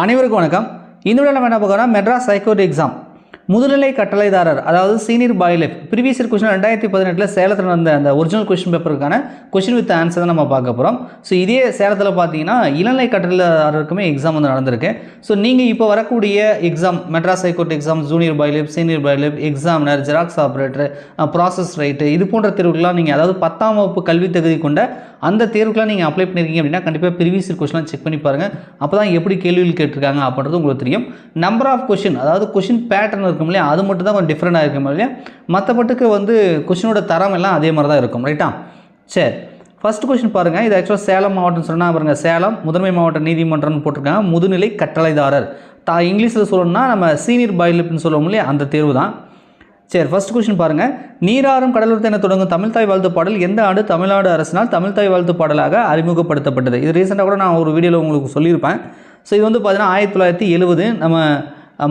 அனைவருக்கும் வணக்கம். இந்த வீடியோவில் நம்ம என்ன பார்க்கறோம்னா மெட்ராஸ் ஹைகோர்ட் எக்ஸாம் முதுநிலை கட்டளைதாரர் அதாவது senior bailiff previous year question 2018 சேலத்தில் நடந்த அந்த ஒரிஜினல் கொஸ்டின் பேப்பருக்கான கொஸ்டின் வித் ஆன்சர் தான் நம்ம பார்க்க போகிறோம். ஸோ இதே சேலத்தில் பார்த்தீங்கன்னா இளநிலை கட்டளைதாரருக்குமே எக்ஸாம் வந்து நடந்திருக்கு. ஸோ நீங்கள் இப்போ வரக்கூடிய exam Madras high court exam junior bailiff senior bailiff examiner xerox operator process right இது போன்ற தேர்வுகள்லாம் நீங்கள் அதாவது 10ஆம் வகுப்பு கல்வி தகுதி கொண்ட அந்த தேர்வுக்கெலாம் நீங்கள் அப்ளை பண்ணியிருக்கீங்க அப்படின்னா கண்டிப்பாக ப்ரீவியஸ் இயர் கொஸ்டின்லாம் செக் பண்ணி பாருங்கள். அப்போ தான் எப்படி கேள்விகள் கேட்டிருக்காங்க அப்படின்றது உங்களுக்கு தெரியும். நம்பர் ஆஃப் கொஸ்டின் அதாவது கொஸ்டின் பேட்டர்ன் இருக்கும் இல்லையா, அது மட்டும் தான் கொஞ்சம் டிஃப்ரெண்டாக இருக்கும் இல்லையா, மற்றபட்டுக்கு வந்து கொஸ்டினோட தரம் எல்லாம் அதே மாதிரி தான் இருக்கும். ரைட்டா? சரி, ஃபஸ்ட் கொஸ்டின் பாருங்கள். இது ஆக்சுவலாக சேலம் மாவட்டம்னு சொன்னால் பாருங்கள், சேலம் முதன்மை மாவட்ட நீதிமன்றம்னு போட்டிருக்காங்க. முதுநிலை கட்டளைதாரர் இங்கிலீஷில் சொல்லணும்னா நம்ம சீனியர் பாய்லிஃப்னு சொல்லுவோம் இல்லையா, அந்த தேர்வு தான். சரி, ஃபர்ஸ்ட் கொஸ்டின் பாருங்கள். நீராறும் கடலூர் என தொடங்கும் தமிழ்தாய் வாழ்த்து பாடல் எந்த ஆண்டு தமிழ்நாடு அரசினால் தமிழ்தாய் வாழ்த்து பாடலாக அறிமுகப்படுத்தப்பட்டது? இது ரீசெண்டாக கூட நான் ஒரு வீடியோவில் உங்களுக்கு சொல்லியிருப்பேன். ஸோ இது வந்து பார்த்தீங்கன்னா 1970 நம்ம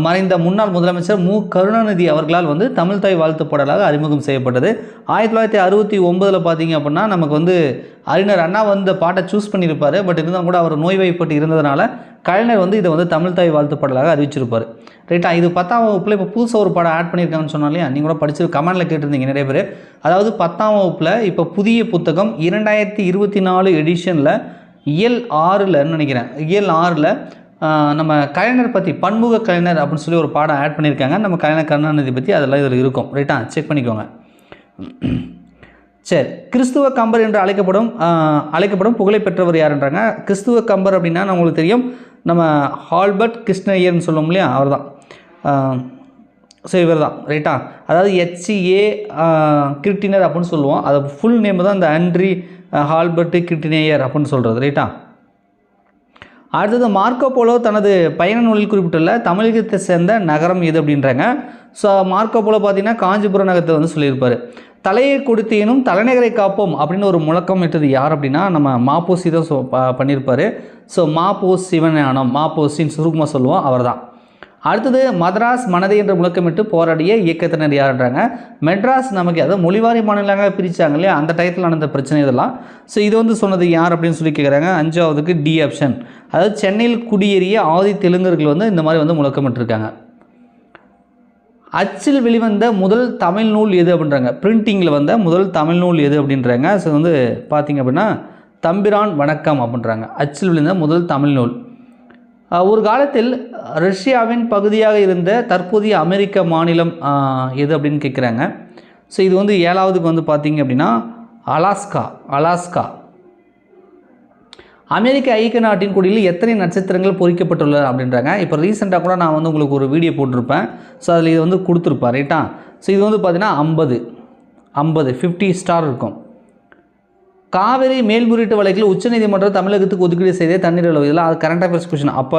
மறைந்த முன்னாள் முதலமைச்சர் மு கருணாநிதி அவர்களால் வந்து தமிழ்தாய் வாழ்த்து பாடலாக அறிமுகம் செய்யப்பட்டது. 1969 பார்த்தீங்க அப்படின்னா நமக்கு வந்து அறிஞர் அண்ணா வந்து பாட்டை சூஸ் பண்ணியிருப்பார். பட் இருந்தாலும் கூட அவர் நோய்வாய்ப்பட்டு இருந்ததுனால கலைஞர் வந்து இதை வந்து தமிழ்தாய் வாழ்த்து பாடலாக அறிவிச்சிருப்பார். ரைட்டா? இது 10ஆம் வகுப்பில் இப்போ புதுசாக ஒரு பாடம் ஆட் பண்ணியிருக்காங்கன்னு சொன்னாலே நீங்கள் கூட படிச்சு கமெண்டில் கேட்டிருந்தீங்க நிறைய பேர். அதாவது 10ஆம் வகுப்பில் இப்போ புதிய புத்தகம் 2024 எடிஷனில் இயல் 6லன்னு நினைக்கிறேன், இயல் 6ல் நம்ம கலைஞர் பற்றி பன்முக கலைஞர் அப்படின்னு சொல்லி ஒரு பாடம் ஆட் பண்ணியிருக்காங்க. நம்ம கலைஞர் கருணாநிதி பற்றி அதெல்லாம் இதில் இருக்கும். ரைட்டா? செக் பண்ணிக்கோங்க. சரி, கிறிஸ்துவ கம்பர் என்று அழைக்கப்படும் புகழை பெற்றவர் யாருன்றாங்க. கிறிஸ்துவ கம்பர் அப்படின்னா நம்மளுக்கு தெரியும், நம்ம ஆல்பர்ட் கிருஷ்ணய்யர்னு சொல்லுவோம் இல்லையா, அவர் தான். ஸோ இவர் தான். ரைட்டா? அதாவது HA கிருட்டினர் அப்படின்னு சொல்லுவோம். அது ஃபுல் நேம் தான் இந்த ஆண்ட்ரி ஆல்பர்ட் கிருட்டினேயர் அப்படின்னு சொல்கிறது. ரைட்டா? அடுத்தது மார்க்கோ போலோ தனது பயண நூலில் குறிப்பிட்டுள்ள தமிழகத்தை சேர்ந்த நகரம் எது அப்படின்றாங்க. ஸோ மார்க்கோ போலோ பார்த்தீங்கன்னா காஞ்சிபுரம் நகரத்தை வந்து சொல்லியிருப்பார். தலையை கொடுத்தேனும் தலைநகரை காப்போம் அப்படின்னு ஒரு முழக்கம் இட்டது யார் அப்படின்னா நம்ம மாப்போசி தான் பண்ணியிருப்பார். ஸோ மாப்போ சிவஞானம், மாப்போசின்னு சுருக்கமாக சொல்லுவோம், அவர் தான். அடுத்தது மദ്രാஸ் மனதை என்ற முழக்கமிட்டு போராடிய இயக்கத்தினர் யாருன்றாங்க. மெட்ராஸ் நமக்கு அதாவது மொழிவாரி மாநிலங்களாக பிரித்தாங்க இல்லையா, அந்த டயத்தில் நடந்த பிரச்சனை இதெல்லாம். ஸோ இது வந்து சொன்னது யார் அப்படின்னு சொல்லி கேட்குறாங்க. 5வதுக்கு டி ஆப்ஷன், அதாவது சென்னையில் குடியேறிய ஆதி தெலுங்கர்கள் வந்து இந்த மாதிரி வந்து முழக்கமிட்டிருக்காங்க. அச்சில் வெளிவந்த முதல் தமிழ் நூல் எது அப்படின்றாங்க. பிரிண்டிங்கில் வந்த முதல் தமிழ் நூல் எது அப்படின்றாங்க. ஸோ வந்து பார்த்திங்க அப்படின்னா தம்பிரான் வணக்கம் அப்படின்றாங்க. அச்சில் வெளிவந்த முதல் தமிழ் நூல். ஒரு காலத்தில் ரஷ்யாவின் பகுதியாக இருந்த தற்போதைய அமெரிக்க மாநிலம் எது அப்படின்னு கேட்குறாங்க. ஸோ இது வந்து 7வதுக்கு வந்து பார்த்திங்க அப்படின்னா அலாஸ்கா. அமெரிக்க ஐக்கிய நாட்டின் கொடியில் எத்தனை நட்சத்திரங்கள் பொறிக்கப்பட்டுள்ளது அப்படின்றாங்க. இப்போ ரீசெண்டாக கூட நான் வந்து உங்களுக்கு ஒரு வீடியோ போட்டிருப்பேன். ஸோ அதில் இது வந்து கொடுத்துருப்பேன். ரைட்டா? ஸோ இது வந்து பார்த்திங்கன்னா 50 ஸ்டார் இருக்கும். காவிரி மேல்முறையீட்டு வழக்கில் உச்சநீதிமன்றம் தமிழகத்துக்கு ஒதுக்கீடு செய்த தண்ணீர் அளவு, இதெல்லாம் அது கரண்ட் அஃபேர்ஸ் கொஷின், அப்போ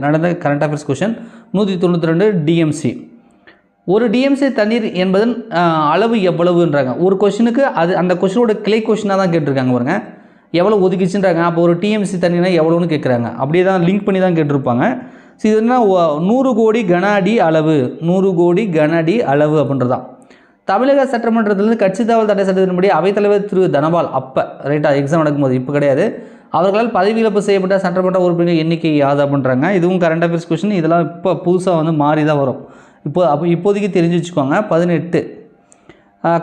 நடந்த கரண்ட் அஃபேர்ஸ் கொஷின். 192 டிஎம்சி. ஒரு டிஎம்சி தண்ணீர் என்பதன் அளவு எவ்வளவுன்றாங்க. ஒரு கொஷினுக்கு அது அந்த கொஷினோட கிளை கொஷினாக தான் கேட்டிருக்காங்க பாருங்க, எவ்வளோ ஒதுக்கிச்சுன்றாங்க. அப்போ ஒரு டிஎம்சி தண்ணீர்னா எவ்வளோன்னு கேட்குறாங்க. அப்படியே தான் லிங்க் பண்ணி தான் கேட்டிருப்பாங்க. ஸோ இது என்ன 100 கோடி கன அடி அளவு, 100 கோடி கன அடி அளவு அப்படின்றதான். தமிழக சட்டமன்றத்திலிருந்து கட்சி தாவல் தடை சட்டத்தின்படி அவைத்தலைவர் திரு தனபால் அப்போ ரைட்டா எக்ஸாம் நடக்கும்போது, இப்போ கிடையாது, அவர்களால் பதவி இழப்பு செய்யப்பட்ட சட்டமன்ற உறுப்பினர் எண்ணிக்கை யாது அப்படின்றாங்க. இதுவும் கரண்ட் அஃபேர்ஸ் கொஸ்டின். இதெல்லாம் இப்போ புதுசாக வந்து மாறி தான் வரும். இப்போதைக்கு தெரிஞ்சு வச்சுக்கோங்க. 18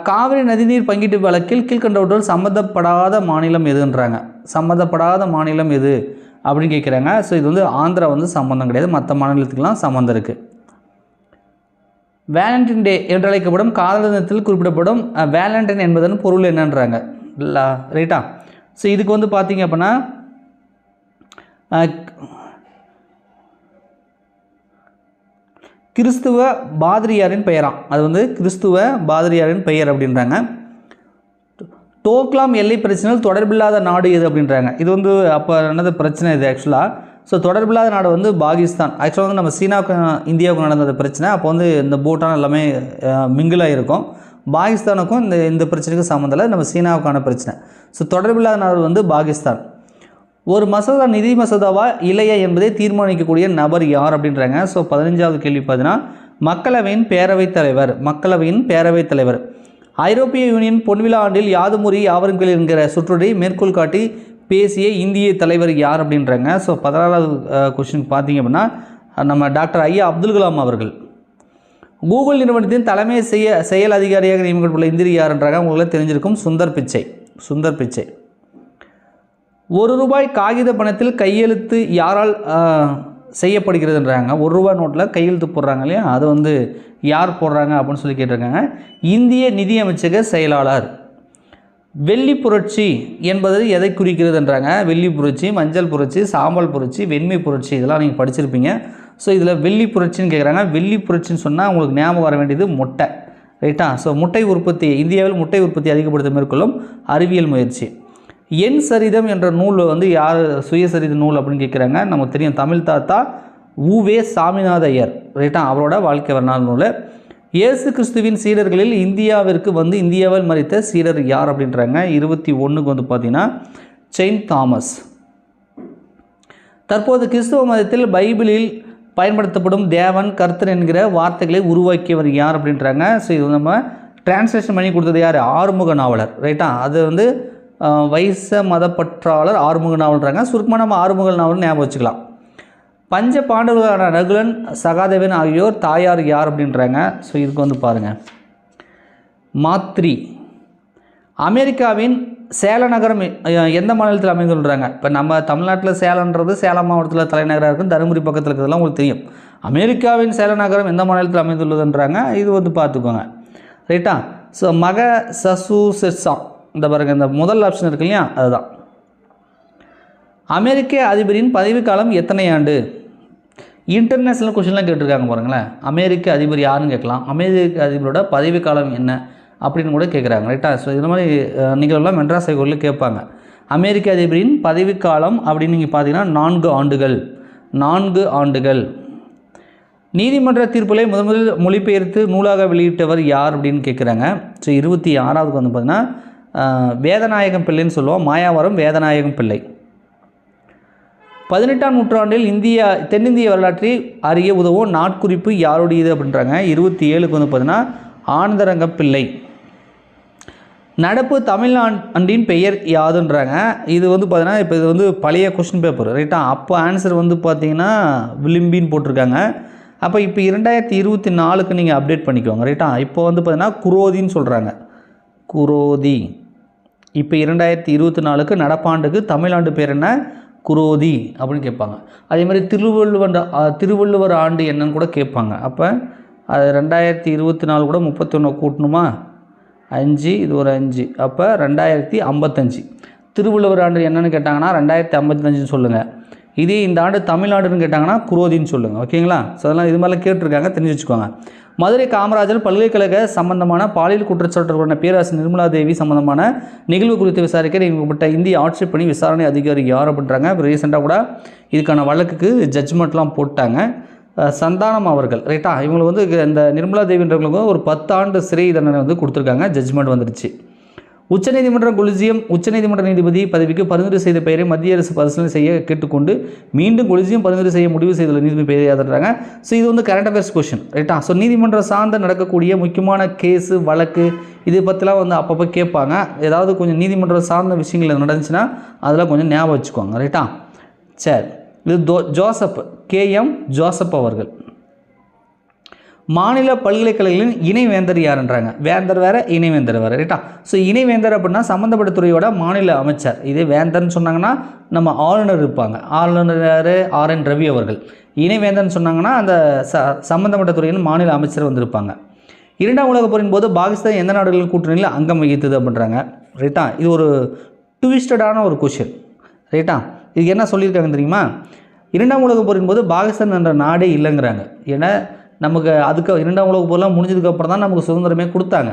காவிரி நதிநீர் பங்கீட்டு வழக்கில் கீழ்கண்டவற்றுள் சம்மந்தப்படாத மாநிலம் எதுன்றாங்க. சம்மந்தப்படாத மாநிலம் எது அப்படின்னு கேட்குறாங்க. ஸோ இது வந்து ஆந்திரா வந்து சம்மந்தம் கிடையாது, மற்ற மாநிலத்துக்கெல்லாம் சம்மந்தம் இருக்குது. வேலண்டைன் டே என்று அழைக்கப்படும் காதலர் தினத்தில் குறிப்பிடப்படும் வேலண்டைன் என்பதன் பொருள் என்னன்றாங்க. ரைட்டா? ஸோ இதுக்கு வந்து பார்த்தீங்க அப்படின்னா கிறிஸ்துவ பாதிரியாரின் பெயராம். அது வந்து கிறிஸ்துவ பாதிரியாரின் பெயர் அப்படின்றாங்க. டோக்லாம் எல்லை பிரச்சனையில் தொடர்பில்லாத நாடு எது அப்படின்றாங்க. இது வந்து அப்போ நடந்த பிரச்சனை இது ஆக்சுவலாக. ஸோ தொடர்பில்லாத நாடு வந்து பாகிஸ்தான். ஆக்சுவலாக வந்து நம்ம சீனாவுக்கு இந்தியாவுக்கு நடந்த பிரச்சனை, அப்போ வந்து இந்த பூட்டான் எல்லாமே மிங்கிளாக இருக்கும். பாகிஸ்தானுக்கும் இந்த பிரச்சனைக்கும் சம்மந்தம் இல்லை, நம்ம சீனாவுக்கான பிரச்சனை. ஸோ தொடர்பில்லாத நாடு வந்து பாகிஸ்தான். ஒரு மசோதா நிதி மசோதாவா இல்லையா என்பதை தீர்மானிக்கக்கூடிய நபர் யார் அப்படின்றாங்க. ஸோ 15வது கேள்வி பார்த்தீங்கன்னா மக்களவையின் பேரவைத் தலைவர். ஐரோப்பிய யூனியன் பொன்விழா ஆண்டில் யாதுமுறி யாவரும் கேள் என்கிற சுற்றுரை மேற்கோள் காட்டி பேசிய இந்திய தலைவர் யார் அப்படின்றாங்க. ஸோ 16வது கொஸ்டின் பார்த்தீங்க அப்படின்னா நம்ம டாக்டர் ஐயா அப்துல் கலாம் அவர்கள். கூகுள் நிறுவனத்தின் தலைமை செயல் அதிகாரியாக நியமிக்கப்பட்டுள்ள இந்தியர் யாருன்றாங்க. உங்களுக்கு தெரிஞ்சிருக்கும், சுந்தர் பிச்சை. ₹1 காகித பணத்தில் கையெழுத்து யாரால் செய்யப்படுகிறதுன்றாங்க. ₹1 நோட்டில் கையெழுத்து போடுறாங்க இல்லையா, அது வந்து யார் போடுறாங்க அப்படின்னு சொல்லி கேட்டிருக்காங்க. இந்திய நிதியமைச்சக செயலாளர். வெள்ளி புரட்சி என்பது எதை குறிக்கிறதுன்றாங்க. வெள்ளி புரட்சி, மஞ்சள் புரட்சி, சாம்பல் புரட்சி, வெண்மை புரட்சி, இதெல்லாம் நீங்கள் படிச்சிருப்பீங்க. ஸோ இதில் வெள்ளி புரட்சின்னு கேட்குறாங்க. வெள்ளி புரட்சின்னு சொன்னால் உங்களுக்கு ஞாபகம் வர வேண்டியது முட்டை, ரைட்டா. ஸோ முட்டை உற்பத்தி, இந்தியாவில் முட்டை உற்பத்தி அதிகப்படுத்த மேற்கொள்ளும் அறிவியல் முயற்சி. என் சரிதம் என்ற நூல் வந்து யார் சுயசரித நூல் அப்படின்னு கேட்குறாங்க. நமக்கு தெரியும், தமிழ் தாத்தா உவே சாமிநாத ஐயர், ரைட்டா, அவரோட வாழ்க்கை வரலாறு நூல். இயேசு கிறிஸ்துவின் சீடர்களில் இந்தியாவில் மறித்த சீடர் யார் அப்படின்றாங்க. 21க்கு வந்து பார்த்தீங்கன்னா செயின்ட் தாமஸ். தற்போது கிறிஸ்துவ மதத்தில் பைபிளில் பயன்படுத்தப்படும் தேவன், கர்த்தர் என்கிற வார்த்தைகளை உருவாக்கியவர் யார் அப்படின்றாங்க. ஸோ இது நம்ம டிரான்ஸ்லேஷன் பண்ணி கொடுத்தது யார்? ஆறுமுக நாவலர், ரைட்டா. அது வந்து வைச மதப்பற்றாளர் ஆறுமுக நாவல்ன்றாங்க. சுருக்கமாக நம்ம ஆறுமுக நாவல் ஞாபகம் வச்சுக்கலாம். பஞ்ச பாண்டவர்களான நகுலன், சகாதேவன் ஆகியோர் தாயார் யார் அப்படின்றாங்க. ஸோ இதுக்கு வந்து பாருங்கள், மாத்ரி. அமெரிக்காவின் சேலம் நகரம் எந்த மாநிலத்தில் அமைந்துள்ளாங்க. இப்போ நம்ம தமிழ்நாட்டில் சேலம்ன்றது சேலம் மாவட்டத்தில் தலைநகராக இருக்கும், தருமபுரி பக்கத்தில் இருக்கிறதுலாம் உங்களுக்கு தெரியும். அமெரிக்காவின் சேலம் நகரம் எந்த மாநிலத்தில் அமைந்துள்ளதுன்றாங்க. இது வந்து பார்த்துக்கோங்க, ரைட்டா. ஸோ மகசசூசெட்ஸா, இந்த பாருங்கள், இந்த முதல் ஆப்ஷன் இருக்கு இல்லையா, அதுதான். அமெரிக்க அதிபரின் பதவிக்காலம் எத்தனை ஆண்டு? இன்டர்நேஷ்னல் கொஷின்லாம் கேட்டிருக்காங்க பாருங்களேன். அமெரிக்க அதிபர் யாருன்னு கேட்கலாம், அமெரிக்க அதிபரோட பதவிக்காலம் என்ன அப்படின்னு கூட கேட்குறாங்க, ரைட்டா. ஸோ இது மாதிரி நிகழ்வுலாம் மெட்ராஸ் ஹைகோர்ட்டில் கேட்பாங்க. அமெரிக்க அதிபரின் பதவிக்காலம் அப்படின்னு நீங்கள் பார்த்தீங்கன்னா 4 ஆண்டுகள். நீதிமன்ற தீர்ப்புகளை முதலில் மொழிபெயர்த்து நூலாக வெளியிட்டவர் யார் அப்படின்னு கேட்குறாங்க. ஸோ 26வது வந்து பார்த்தீங்கன்னா வேதநாயகம் பிள்ளைன்னு சொல்லுவோம், மாயாவரம் வேதநாயகம் பிள்ளை. 18ஆம் நூற்றாண்டில் தென்னிந்திய வரலாற்றை அறிய உதவும் நாட்குறிப்பு யாருடையது அப்படின்றாங்க. 27க்கு வந்து பார்த்தீங்கன்னா ஆனந்தரங்கம் பிள்ளை. நடப்பு தமிழ்நாட்டின் பெயர் யாதுன்றாங்க. இது வந்து பார்த்தீங்கன்னா இப்போ இது வந்து பழைய கொஸ்டின் பேப்பர், ரைட்டா. அப்போ ஆன்சர் வந்து பார்த்தீங்கன்னா விளிம்பின்னு போட்டிருக்காங்க. அப்போ இப்போ 2024க்கு நீங்கள் அப்டேட் பண்ணிக்கோங்க, ரைட்டா. இப்போ வந்து பார்த்தீங்கன்னா குரோதின்னு சொல்கிறாங்க, குரோதி. இப்போ 2024க்கு நடப்பாண்டுக்கு தமிழ்நாடு பேர் என்ன? குரோதி அப்படின்னு கேட்பாங்க. அதே மாதிரி திருவள்ளுவர் ஆண்டு என்னன்னு கூட கேட்பாங்க. அப்போ அது 2024 கூட 31 கூட்டணுமா, 5, இது ஒரு 5, அப்போ 2055. திருவள்ளுவர் ஆண்டு என்னன்னு கேட்டாங்கன்னா 2055 சொல்லுங்கள். இதே இந்த ஆண்டு தமிழ்நாடுன்னு கேட்டாங்கன்னா குரோதின்னு சொல்லுங்கள், ஓகேங்களா. ஸோ அதெல்லாம் இது மாதிரிலாம் கேட்டிருக்காங்க, தெரிஞ்சு வச்சுக்கோங்க. மதுரை காமராஜர் பல்கலைக்கழக சம்பந்தமான பாலியல் குற்றச்சாட்டுக்கான பேராசிரியர் நிர்மலா தேவி சம்பந்தமான நிகழ்வு குறித்து விசாரிக்க நியமிக்கப்பட்ட இந்திய ஆட்சிப்பணி விசாரணை அதிகாரி யார் அப்படின்றாங்க. இப்போ ரீசெண்டாக கூட இதுக்கான வழக்குக்கு ஜட்ஜ்மெண்ட்லாம் போட்டாங்க. சந்தானம் அவர்கள், ரைட்டா. இவங்களுக்கு வந்து இந்த நிர்மலா தேவின்றவங்களுக்கு ஒரு 10 ஆண்டு சிறை தண்டனை வந்து கொடுத்துருக்காங்க, ஜட்ஜ்மெண்ட் வந்துடுச்சு. உச்சநீதிமன்ற நீதிபதி பதவிக்கு பரிந்துரை செய்த பெயரை மத்திய அரசு பரிசீலனை செய்ய கேட்டுக்கொண்டு மீண்டும் கொலிஜியம் பரிந்துரை செய்ய முடிவு செய்துள்ள நீதிபதி பெயரை யாதுன்றாங்க. ஸோ இது வந்து கரண்ட் அஃபேர்ஸ் கொஸ்டின், ரைட்டா. ஸோ நீதிமன்றம் சார்ந்து நடக்கக்கூடிய முக்கியமான கேஸு வழக்கு இது பற்றிலாம் வந்து அப்பப்போ கேட்பாங்க. ஏதாவது கொஞ்சம் நீதிமன்றம் சார்ந்த விஷயங்கள் நடந்துச்சுன்னா அதெல்லாம் கொஞ்சம் ஞாபகம் வச்சுக்கோங்க, ரைட்டா. சரி, இது ஜோசப் KM ஜோசப் அவர்கள். மாநில பல்கலைக்கழகங்களின் இணைவேந்தர் யாருன்றாங்க. வேந்தர் வேறு, இணைவேந்தர் வேறு, ரைட்டா. ஸோ இணைவேந்தர் அப்படின்னா சம்மந்தப்பட்ட துறையோட மாநில அமைச்சர். இதே வேந்தர்னு சொன்னாங்கன்னா நம்ம ஆளுநர் இருப்பாங்க. ஆளுநர் யார்? RN ரவி அவர்கள். இணைவேந்தர்னு சொன்னாங்கன்னா அந்த சம்மந்தப்பட்ட துறையின் மாநில அமைச்சர் வந்திருப்பாங்க. 2ஆம் உலகப் போரின் போது பாகிஸ்தான் எந்த நாடுகளின் கூட்டணியில் அங்கம் வகித்தது அப்படின்றாங்க, ரைட்டா. இது ஒரு ட்விஸ்டடான ஒரு கொஷின், ரைட்டா. இதுக்கு என்ன சொல்லியிருக்காங்க தெரியுமா? 2ஆம் உலகப் போரின் போது பாகிஸ்தான் என்ற நாடே இல்லைங்கிறாங்க. ஏன்னா நமக்கு அதுக்கு 2ஆம் உலகப் போர்லாம் முடிஞ்சதுக்கப்புறம் தான் நமக்கு சுதந்திரமே கொடுத்தாங்க.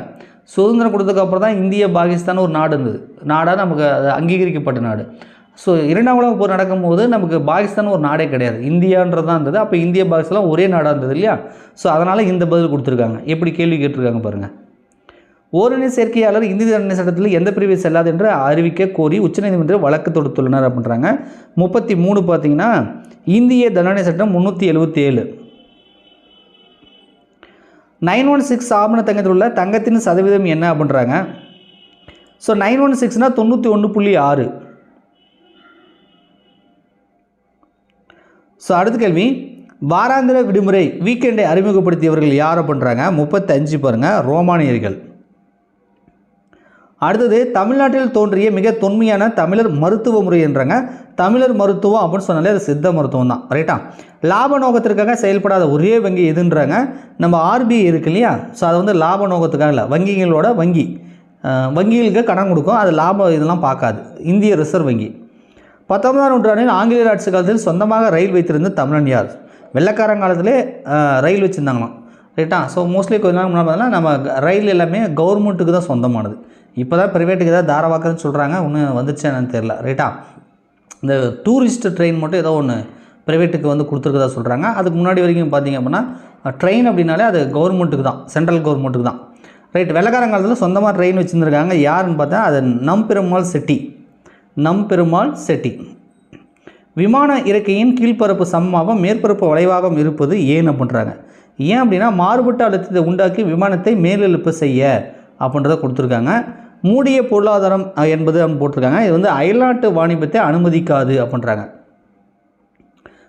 சுதந்திரம் கொடுத்ததுக்கப்புறம் தான் இந்திய பாகிஸ்தான் ஒரு நாடு இருந்தது, நாடாக நமக்கு அது அங்கீகரிக்கப்பட்ட நாடு. ஸோ 2ஆம் உலகப் போர் நடக்கும்போது நமக்கு பாகிஸ்தான் ஒரு நாடே கிடையாது, இந்தியான்றது தான் இருந்தது. அப்போ இந்திய பாகிஸ்தான் ஒரே நாடாக இருந்தது இல்லையா. ஸோ அதனால் இந்த பதில் கொடுத்துருக்காங்க. எப்படி கேள்வி கேட்டிருக்காங்க பாருங்கள். ஓரின சேர்க்கையாளர் இந்திய தண்டனை சட்டத்தில் எந்த பிரிவை செல்லாது என்று அறிவிக்க கோரி உச்சநீதிமன்றம் வழக்கு தொடுத்துள்ளனர் அப்படின்றாங்க. 33 பார்த்தீங்கன்னா இந்திய தண்டனை சட்டம் 377. 916 ஆபண தங்கத்தில் உள்ள தங்கத்தின் சதவீதம் என்ன அப்படின்றாங்க. ஸோ 916னா 91.6. ஸோ அடுத்த கேள்வி, வாராந்திர விடுமுறை வீக்கெண்டை அறிமுகப்படுத்தியவர்கள் யாரை பண்ணுறாங்க? 35 பாருங்கள், ரோமானியர்கள். அடுத்தது, தமிழ்நாட்டில் தோன்றிய மிக தொன்மையான தமிழர் மருத்துவ முறை என்றாங்க. தமிழர் மருத்துவம் அப்படின்னு சொன்னாலே அது சித்த மருத்துவம் தான், ரைட்டா? லாப நோக்கத்திற்காக செயல்படாத ஒரே வங்கி எதுன்றாங்க? நம்ம RBI இருக்கு இல்லையா? ஸோ அது வந்து லாப நோக்கத்துக்காக இல்லை, வங்கிகளோட வங்கி, வங்கிகளுக்கு கடன் கொடுக்கும், அது லாபம் இதெல்லாம் பார்க்காது. இந்திய ரிசர்வ் வங்கி. 19ஆம் நூற்றாண்டில் ஆங்கிலேயர் ஆட்சி காலத்தில் சொந்தமாக ரயில் வைத்திருந்த தமிழன் யார்? வெள்ளைக்காரன் காலத்திலே ரயில் வச்சுருந்தாங்களாம், ரைட்டா? ஸோ மோஸ்ட்லி கொஞ்ச நாள் முன்னாடி பார்த்தீங்கன்னா நம்ம ரயில் எல்லாமே கவர்மெண்ட்டுக்கு தான் சொந்தமானது. இப்போ தான் ப்ரைவேட்டுக்கு ஏதாவது தாராவாக்குன்னு சொல்கிறாங்க, ஒன்றும் வந்துச்சு என்னன்னு தெரில, ரைட்டா? இந்த டூரிஸ்ட் ட்ரெயின் மட்டும் ஏதோ ஒன்று ப்ரைவேட்டுக்கு வந்து கொடுத்துருக்கதா சொல்கிறாங்க. அதுக்கு முன்னாடி வரைக்கும் பார்த்திங்க அப்படின்னா ட்ரெயின் அப்படின்னாலே அது கவர்மெண்ட்டுக்கு தான், சென்ட்ரல் கவர்மெண்ட்டுக்கு தான், ரைட்? வெள்ளைக்காரன் காலத்தில் சொந்தமாக ட்ரெயின் வச்சுருந்துருக்காங்க. யாருன்னு பார்த்தா அது நம்பெருமாள் செட்டி, நம்பெருமாள் செட்டி. விமான இறக்கையின் கீழ்ப்பரப்பு சமமாகவும் மேற்பரப்பு வளைவாகவும் இருப்பது ஏன் அப்படின்றாங்க. ஏன் அப்படின்னா மாறுபட்ட அழுத்தத்தை உண்டாக்கி விமானத்தை மேலெழுப்பு செய்ய அப்படின்றத கொடுத்துருக்காங்க. மூடிய பொருளாதாரம் என்பது போட்டிருக்காங்க. இது வந்து அயல்நாட்டு வாணிபத்தை அனுமதிக்காது அப்படின்றாங்க.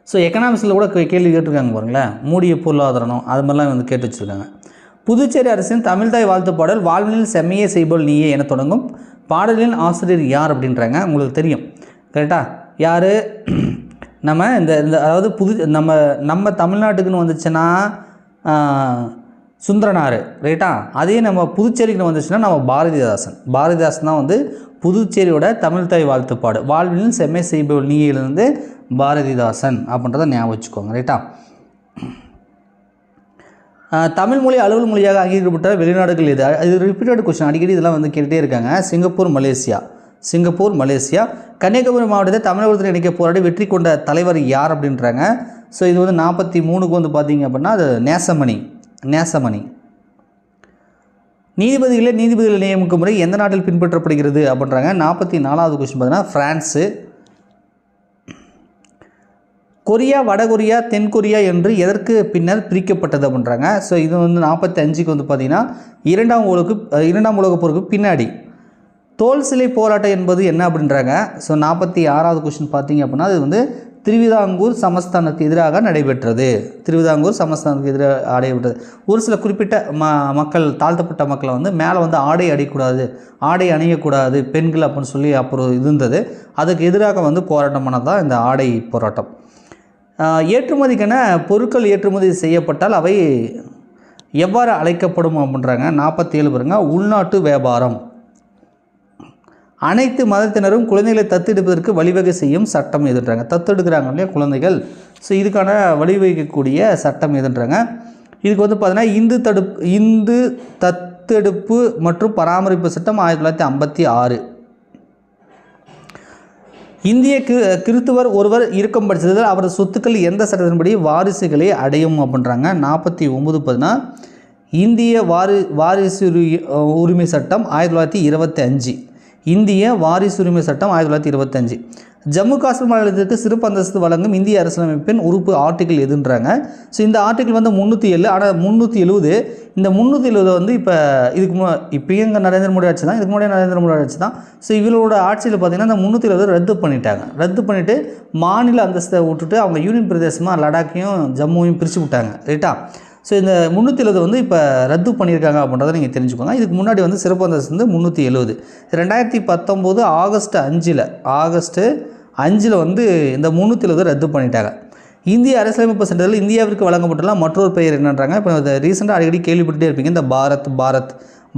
ஸோ எக்கனாமிக்ஸில் கூட கேள்வி கேட்டிருக்காங்க பாருங்களேன், மூடிய பொருளாதாரம் அது மாதிரிலாம் வந்து கேட்டு வச்சுருக்காங்க. புதுச்சேரி அரசின் தமிழ்தாய் வாழ்த்து பாடல் வாழ்வினில் செம்மையே செய்போல் நீயே என தொடங்கும் பாடலின் ஆசிரியர் யார் அப்படின்றாங்க. உங்களுக்கு தெரியும், கரெக்டாக? யார்? நம்ம இந்த அதாவது நம்ம தமிழ்நாட்டுக்குன்னு வந்துச்சுன்னா சுந்தரனார், ரைட்டா? அதே நம்ம புதுச்சேரிக்குன்னு வந்துச்சுன்னா நம்ம பாரதிதாசன் தான் வந்து புதுச்சேரியோட தமிழ்தாய் வாழ்த்துப்பாடு வாழ்வினில் செம்மை செய்பவள் நீயிலிருந்து பாரதிதாசன் அப்படின்றத ஞாபகம் வச்சுக்கோங்க, ரைட்டா? தமிழ் மொழி அலுவல் மொழியாக அங்கீகரிக்கப்பட்ட வெளிநாடுகள் இது ரிப்பீட்டட் கொஸ்டின், அடிக்கடி இதெல்லாம் வந்து கேட்டுகிட்டே இருக்காங்க. Singapore, Malaysia. கன்னியாகுமரி மாவட்டத்தை தமிழகத்தில் இணைக்க போராடி வெற்றி கொண்ட தலைவர் யார் அப்படின்றாங்க. ஸோ இது வந்து 43க்கு வந்து பார்த்தீங்க அப்படின்னா அது நேசமணி. நீதிபதிகளை நியமிக்கும் முறை எந்த நாட்டில் பின்பற்றப்படுகிறது அப்படின்றாங்க. 44வது கொஸ்டின் பார்த்தீங்கன்னா ஃப்ரான்ஸு. கொரியா, வடகொரியா, தென்கொரியா என்று எதற்கு பின்னர் பிரிக்கப்பட்டது அப்படின்றாங்க. ஸோ இது வந்து 45க்கு வந்து பார்த்திங்கன்னா இரண்டாம் உலகப் போருக்கு பின்னாடி. தோல் சிலை போராட்டம் என்பது என்ன அப்படின்றாங்க. ஸோ 46வது கொஸ்டின் பார்த்திங்க அப்படின்னா அது வந்து திருவிதாங்கூர் சமஸ்தானத்துக்கு எதிராக நடைபெற்றது. ஒரு சில குறிப்பிட்ட மக்கள், தாழ்த்தப்பட்ட மக்களை வந்து மேலே வந்து ஆடை அணியக்கூடாது பெண்கள் அப்படின்னு சொல்லி அப்புறம் இருந்தது. அதுக்கு எதிராக வந்து போராட்டம் பண்ணது தான் இந்த ஆடை போராட்டம். ஏற்றுமதிக்கென பொருட்கள் ஏற்றுமதி செய்யப்பட்டால் அவை எவ்வாறு அழைக்கப்படும் அப்படின்றாங்க. 47 பாருங்க, உள்நாட்டு வியாபாரம். அனைத்து மதத்தினரும் குழந்தைகளை தத்தெடுப்பதற்கு வழிவகை செய்யும் சட்டம் எதுன்றாங்க. தத்தெடுக்கிறாங்க இல்லையா குழந்தைகள், ஸோ இதுக்கான வழிவகுக்கக்கூடிய சட்டம் எதுன்றாங்க. இதுக்கு வந்து பார்த்தீங்கன்னா இந்து தத்தெடுப்பு மற்றும் பராமரிப்பு சட்டம் 1956. இந்திய கிறிஸ்துவர் ஒருவர் இறக்கும் பட்சத்தில் அவரது சொத்துக்கள் எந்த சட்டத்தின்படி வாரிசுகளை அடையும் அப்படின்றாங்க. 49 பார்த்தீங்கன்னா இந்திய வாரிசு உரிமை சட்டம் 1925. இந்திய வாரிசுரிமை சட்டம் 1925. ஜம்மு காஷ்மீர் மாநிலத்திற்கு சிறப்பு அந்தஸ்து வழங்கும் இந்திய அரசியலமைப்பின் உறுப்பு ஆர்டிகிள் எதுன்றாங்க. ஸோ இந்த ஆர்டிகிள் வந்து 307. ஆனால் 370 இந்த 370 வந்து இப்போ எங்கே நரேந்திர மோடி ஆட்சி தான், இதுக்கு முன்னாடி நரேந்திர மோடி ஆட்சி தான். ஸோ இவங்களோட ஆட்சியில் பார்த்திங்கன்னா இந்த 370 ரத்து பண்ணிவிட்டு மாநில அந்தஸ்தை விட்டுட்டு அவங்க யூனியன் பிரதேசமாக லடாக்கையும் ஜம்முவையும் பிரித்து விட்டாங்க, ரைட்டா? ஸோ இந்த 370 வந்து இப்போ ரத்து பண்ணியிருக்காங்க அப்படின்றத நீங்கள் தெரிஞ்சுக்கோங்க. இதுக்கு முன்னாடி வந்து சிறப்பு அந்தஸ்து வந்து 370. 2019 ஆகஸ்ட் 5 வந்து இந்த 370 ரத்து பண்ணிட்டாங்க. இந்திய அரசியலமைப்பு சட்டத்தில் இந்தியாவிற்கு வழங்கப்பட்டுள்ள மற்றொரு பெயர் என்னன்றாங்க. இப்போ ரீசெண்டாக அடிக்கடி கேள்விப்பட்டுட்டே இருப்பீங்க, இந்த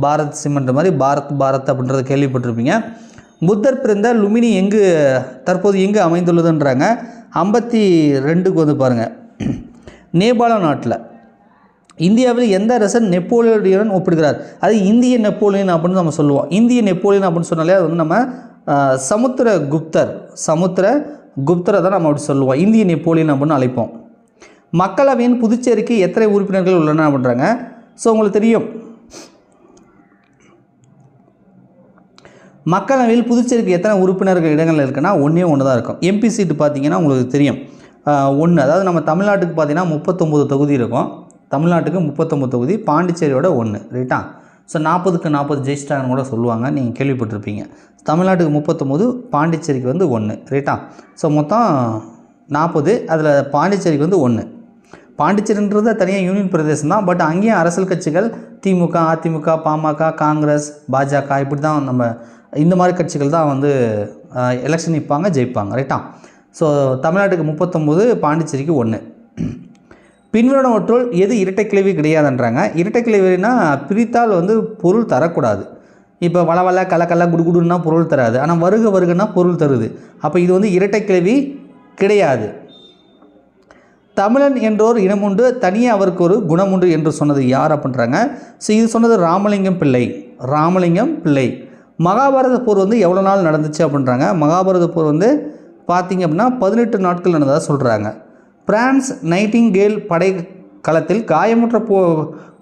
பாரத் சிமெண்ட் மாதிரி பாரத் அப்படின்றத கேள்விப்பட்டிருப்பீங்க. புத்தர் பிறந்த லும்பினி தற்போது எங்கு அமைந்துள்ளதுன்றாங்க. 52க்கு வந்து பாருங்கள், நேபாள நாட்டில். இந்தியாவில் எந்த அரசன் நெப்போலியனுடன் ஒப்பிடுகிறார்? அது இந்திய நெப்போலியன் அப்படின்னு நம்ம சொல்லுவோம். இந்திய நெப்போலியன் அப்படின்னு சொன்னாலே அது வந்து நம்ம சமுத்திரகுப்தரை தான் நம்ம அப்படி சொல்லுவோம். இந்திய நெப்போலியன் அப்படின்னு அழைப்போம். மக்களவையின் புதுச்சேரிக்கு எத்தனை உறுப்பினர்கள் உள்ளன அப்படின்றாங்க. ஸோ உங்களுக்கு தெரியும், மக்களவையில் புதுச்சேரிக்கு எத்தனை உறுப்பினர்கள் இடங்கள் இருக்குன்னா ஒன்று தான் இருக்கும். எம்பி சீட்டு பார்த்தீங்கன்னா உங்களுக்கு தெரியும் 1. அதாவது நம்ம தமிழ்நாட்டுக்கு பார்த்தீங்கன்னா 39 தொகுதி இருக்கும். தமிழ்நாட்டுக்கு 39 தொகுதி, பாண்டிச்சேரியோட 1, ரைட்டா? ஸோ 40க்கு 40 ஜெயிச்சிட்டாங்கன்னு கூட சொல்லுவாங்க, நீங்கள் கேள்விப்பட்டிருப்பீங்க. தமிழ்நாட்டுக்கு 39, பாண்டிச்சேரிக்கு வந்து 1, ரைட்டா? ஸோ மொத்தம் 40, அதில் பாண்டிச்சேரிக்கு வந்து 1. பாண்டிச்சேரின்றது தனியாக யூனியன் பிரதேசம் தான், பட் அங்கேயும் அரசியல் கட்சிகள் திமுக, அதிமுக, பாமக, காங்கிரஸ், பாஜக இப்படி தான் நம்ம இந்த மாதிரி கட்சிகள் தான் வந்து எலெக்ஷன் நிற்பாங்க, ஜெயிப்பாங்க. ரைட்டா? ஸோ தமிழ்நாட்டுக்கு 39, பாண்டிச்சேரிக்கு 1. பின்வருவனவற்றுள் எது இரட்டைக்கிழவி கிடையாதுன்றாங்க. இரட்டைக்கிழவினா பிரித்தால் வந்து பொருள் தரக்கூடாது. இப்போ வளவல கலக்கல்ல குடுகுடுன்னா பொருள் தராது, ஆனால் வருக வருகன்னா பொருள் தருது. அப்போ இது வந்து இரட்டைக்கிழவி கிடையாது. தமிழன் என்றோர் இனமுண்டு, தனியே அவருக்கு ஒரு குணமுண்டு என்று சொன்னது யார் அப்படின்றாங்க. ஸோ இது சொன்னது ராமலிங்கம் பிள்ளை. மகாபாரத போர் வந்து எவ்வளோ நாள் நடந்துச்சு அப்படின்றாங்க. மகாபாரத போர் வந்து பார்த்திங்க அப்படின்னா 18 நாட்கள் நடந்ததாக சொல்கிறாங்க. பிரான்ஸ் நைட்டிங்கேல் படை களத்தில் காயமுற்ற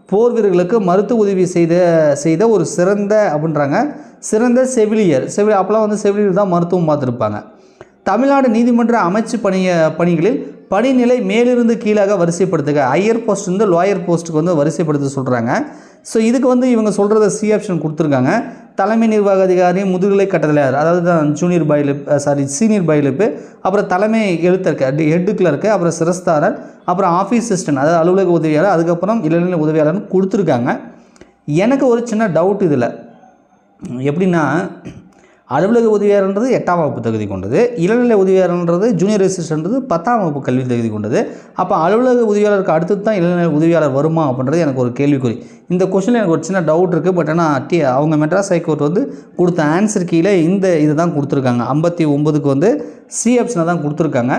போர் வீரர்களுக்கு மருத்துவ உதவி செய்த ஒரு சிறந்த செவிலியர். அப்போலாம் வந்து செவிலியர் தான் மருத்துவம் பார்த்துருப்பாங்க. தமிழ்நாடு நீதிமன்ற அமைச்சு பணிகளில் படிநிலை மேலிருந்து கீழாக வரிசைப்படுத்துக, ஹையர் போஸ்ட் வந்து லோயர் போஸ்ட்டுக்கு வந்து வரிசைப்படுத்த சொல்கிறாங்க. ஸோ இதுக்கு வந்து இவங்க சொல்கிறத சி ஆப்ஷன் கொடுத்துருக்காங்க. தலைமை நிர்வாக அதிகாரி, முதுகலை கட்டளையாளர், அதாவது சீனியர் பைலிப்பு, அப்புறம் தலைமை எழுத்தர் ஹெட்டு கிளர்க்கு, அப்புறம் சிரஸ்தாரர், அப்புறம் ஆஃபீஸ் அசிஸ்டன்ட் அதாவது அலுவலக உதவியாளர், அதுக்கப்புறம் இளநிலை உதவியாளர்னு கொடுத்துருக்காங்க. எனக்கு ஒரு சின்ன டவுட் இதில் எப்படின்னா, அலுவலக உதவியாளர்ன்றது 8ஆம் வகுப்பு தகுதி கொண்டது, இளநிலை உதவியாளர்ன்றது ஜூனியர் அசிஸ்டன்றது 10ஆம் வகுப்பு கல்வி தகுதி கொண்டது. அப்போ அலுவலக உதவியாளருக்கு அடுத்து தான் இளநிலை உதவியாளர் வருமா அப்படின்றது எனக்கு ஒரு கேள்விக்குறி. இந்த கொஸ்டினில் எனக்கு ஒரு சின்ன டவுட் இருக்குது. பட் ஆனால் அவங்க மெட்ராஸ் ஹைகோர்ட் வந்து கொடுத்த ஆன்சர் கீழே இது தான் கொடுத்துருக்காங்க. 59க்கு வந்து சி ஆப்ஷனை தான் கொடுத்துருக்காங்க.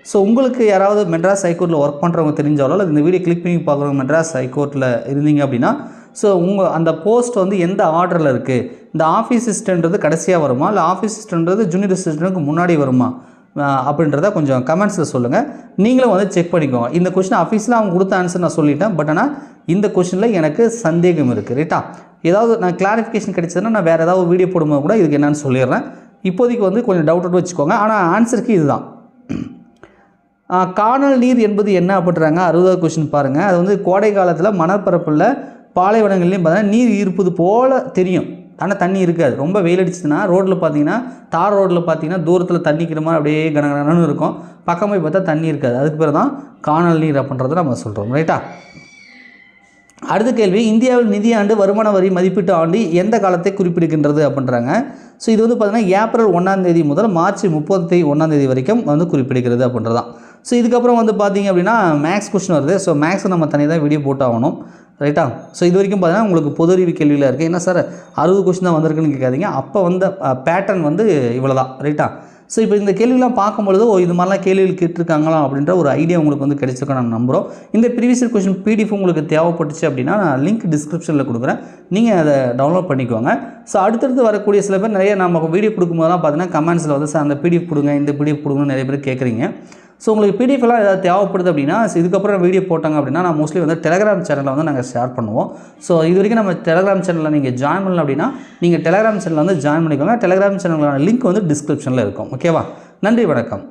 ஸோ உங்களுக்கு யாராவது மெட்ராஸ் ஹைகோர்ட்டில் ஒர்க் பண்ணுறவங்க தெரிஞ்சாலோ இல்லை இந்த வீடியோ கிளிக் பண்ணி பார்க்குறவங்க மெட்ராஸ் ஹைகோர்ட்டில் இருந்தீங்க அப்படின்னா, ஸோ அந்த போஸ்ட் வந்து எந்த ஆர்டரில் இருக்குது, இந்த ஆஃபீஸ் அசிஸ்டன்றது கடைசியாக வருமா, இல்லை ஆஃபீஸ் அசிஸ்டன்றது ஜூனியர் அசிஸ்டன்ட்டுக்கு முன்னாடி வருமா அப்படின்றத கொஞ்சம் கமெண்ட்ஸில் சொல்லுங்கள். நீங்களும் வந்து செக் பண்ணிக்கோங்க. இந்த கொஸ்டின் அஃபீஸில் அவங்க கொடுத்த ஆன்சர் நான் சொல்லிட்டேன். பட் ஆனால் இந்த கொஸ்டினில் எனக்கு சந்தேகம் இருக்குது. ரைட்டா? ஏதாவது நான் கிளாரிஃபிகேஷன் கிடைச்சதுன்னா நான் வேறு ஏதாவது வீடியோ போடும்போது கூட இதுக்கு என்னென்னு சொல்லிடுறேன். இப்போதைக்கு வந்து கொஞ்சம் டவுட்டோடு வச்சுக்கோங்க. ஆனால் ஆன்சருக்கு இதுதான். காணல் நீர் என்பது என்ன அப்படின்றாங்க. 60வது கொஸ்டின் பாருங்கள். அது வந்து கோடை காலத்தில் மணற்பரப்பில் பாலைவனங்கள்லேயும் பார்த்தீங்கன்னா நீர் இருப்பது போல் தெரியும், ஆனால் தண்ணி இருக்காது. ரொம்ப வெயில் அடிச்சதுன்னா ரோட்டில் பார்த்தீங்கன்னா, தார் ரோட்டில் பார்த்தீங்கன்னா தூரத்தில் தண்ணிக்கிற மாதிரி அப்படியே கனகனன்னு இருக்கும், பக்கம் போய் பார்த்தா தண்ணி இருக்காது. அதுக்கு பேர் தான் காணல் நீர் அப்படின்றத நம்ம சொல்கிறோம். ரைட்டா? அடுத்த கேள்வி, இந்தியாவில் நிதியாண்டு வருமான வரி மதிப்பீட்டு ஆண்டு எந்த காலத்தை குறிப்பிடுகின்றது அப்படின்றாங்க. ஸோ இது வந்து பார்த்திங்கன்னா ஏப்ரல் 1ஆம் தேதி முதல் மார்ச் 31ஆம் தேதி வரைக்கும் வந்து குறிப்பிடுகிறது அப்படின்றதான். ஸோ இதுக்கப்புறம் வந்து பார்த்திங்க அப்படின்னா மேக்ஸ் கொஸ்டின் வருது. ஸோ மேக்ஸை நம்ம தனியாக தான் வீடியோ போட்டாகணும். ரைட்டா? ஸோ இது வரைக்கும் பார்த்தீங்கன்னா உங்களுக்கு பொது அறிவு கேள்வியில் இருக்குது. என்ன சார் 60 கொஸ்டின் தான் வந்திருக்குன்னு கேட்காதீங்க. அப்போ வந்து பேட்டர்ன் வந்து இவ்வளோ தான். ரைட்டா? ஸோ இப்போ இந்த கேள்விலாம் பார்க்கும்பொழுது இது மாதிரிலாம் கேள்விகள் கேட்டிருக்காங்களா அப்படின்ற ஒரு ஐடியா உங்களுக்கு வந்து கிடைச்சிருக்கோம் நாங்கள் நம்புகிறோம். இந்த ப்ரீவியஸ் கொஸ்டின் பிடிஎஃப் உங்களுக்கு தேவைப்பட்டுச்சு அப்படின்னா நான் லிங்க் டிஸ்கிரிப்ஷனில் கொடுக்குறேன், நீங்கள் அதை டவுன்லோட் பண்ணிக்கோங்க. ஸோ அடுத்தடுத்து வரக்கூடிய சில பேர் நிறைய நம்ம வீடியோ கொடுக்கும்போதெல்லாம் பார்த்தீங்கன்னா கமெண்ட்ஸில் வந்து சார் அந்த பிடிஎஃப் கொடுங்க, இந்த பிடிஎஃப் கொடுங்கன்னு நிறைய பேர் கேட்குறீங்க. ஸோ உங்களுக்கு பிடிஎஃப்லாம் ஏதாவது தேவைப்படுது அப்படின்னா, இதுக்கப்புறம் வீடியோ போட்டாங்க அப்படின்னா நான் மோஸ்ட்லி வந்து டெலகிராம் சேனலில் வந்து நாங்கள் ஷேர் பண்ணுவோம். ஸோ இது வரைக்கும் நம்ம டெலகிராம் சேனலில் நீங்கள் ஜாயின் பண்ணல அப்படின்னா நீங்கள் டெலகிராம் சேனலில் வந்து ஜாயின் பண்ணிக்கோங்க. டெலகிராம் சேனலுக்கான லிங்க் வந்து டிஸ்கிரிப்ஷனில் இருக்கும். ஓகேவா? நன்றி, வணக்கம்.